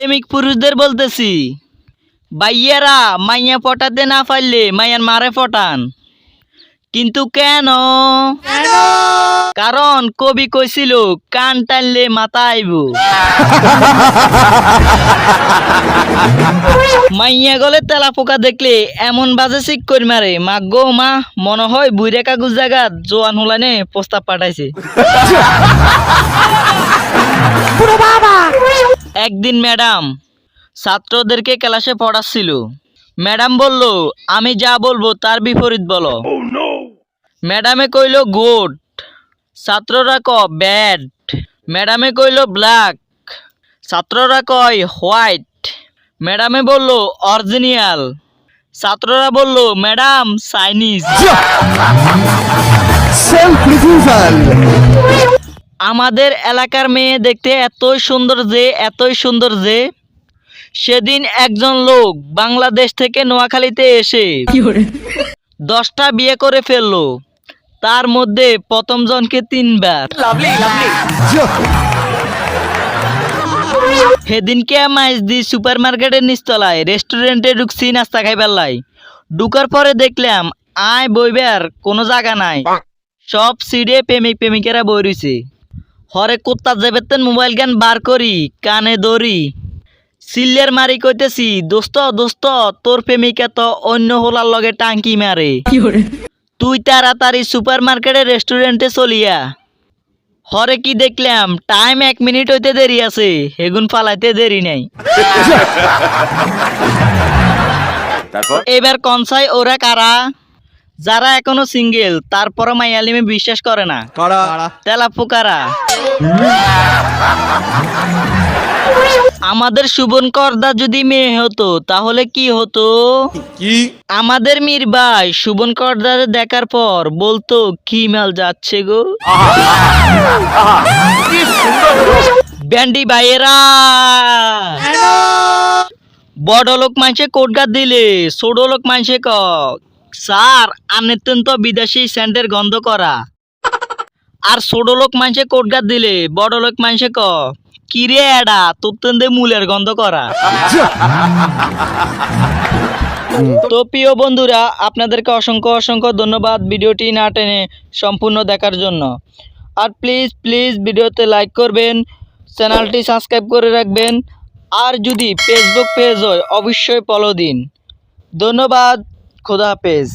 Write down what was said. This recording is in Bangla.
প্রেমিক পুরুষদের বলতেছি, ভাইয়েরা মাইয়া পটাতে না পারলে মাইয়ার মারে পটান। কিন্তু কেন? কারণ কবি কইছিল কান টানলে মাথা আইব। মাইয়া গলে তেলা পোকা দেখলে এমন বাজে চিক করি মারে, মা গো মা, মনে হয় বুইরে কাগজ জাগাত জোয়ান হলানে প্রস্তাব পাঠাইছে। একদিন ম্যাডাম ছাত্রদেরকে ক্লাসে পড়াচ্ছিল। ম্যাডাম বলল, আমি যা বলবো তার বিপরীত বলো। ম্যাডামে কইল গুড, ছাত্ররা ক ব্যাড। ম্যাডামে কইল ব্ল্যাক, ছাত্ররা কয় হোয়াইট। ম্যাডামে বলল অরিজিনাল, ছাত্ররা বলল ম্যাডাম চাইনিজ। আমাদের এলাকার মেয়ে দেখতে এতই সুন্দর যে সেদিন একজন লোক বাংলাদেশ থেকে নোয়াখালীতে এসে 10টা বিয়ে করে ফেললো। তার মধ্যে প্রথম জনকে 3 বার। সেদিনকে মাইজদি সুপার মার্কেটের নিচতলায় রেস্টুরেন্টে ঢুকছি নাস্তা খাইবার লাই। ঢুকার পরে দেখলাম আয় বইবার কোনো জায়গা নাই, সব সিডে প্রেমিক প্রেমিকেরা বই রইছে। হরে কুত্তা জেবেতেন মোবাইল গান বার করি কানে দড়ি সিল্লের মারি কইতেছি, দোস্ত দোস্ত তোর প্রেমিকা তো অন্য হোলার লগে টাঙ্কি মারে, তুই তাড়াতাড়ি সুপার মার্কেটের রেস্টুরেন্টে চলিয়া। হরে কি দেখলাম টাইম 1 মিনিট হইতে দেরি আছে, হেগুন পালাইতে দেরি নাই। এবার কনসাই ওরা কারা? যারা এখনো সিঙ্গেল তারপরও মাইয়ালিমে বিশ্বাস করে না, তেলা পোকারা। আমাদের শুভনকরদা যদি মেয়ে হতো তাহলে কি হতো? আমাদের মীর ভাই শুভনকরদা দেখার পর বলতো কি মাল যাচ্ছে গো। ব্যান্ডি ভাইয়েরা, বড় লোক মানুষে কোটগাত দিলে ছোট লোক মানুষে ক স্যার আনেতেন তো বিদেশি সেন্টের গন্ধ করা। আর ছোট লোক মানুষে কোটগাত দিলে বড় লোক মানুষে ক কিরে এডা তোর দে মূলের গন্ধ করা। তো প্রিয় বন্ধুরা, আপনাদেরকে অসংখ্য ধন্যবাদ ভিডিওটি না টেনে সম্পূর্ণ দেখার জন্য। আর প্লিজ ভিডিওতে লাইক করবেন, চ্যানেলটি সাবস্ক্রাইব করে রাখবেন। আর যদি ফেসবুক পেজ হয় অবশ্যই ফলো দিন। ধন্যবাদ, খোদা হাফেজ।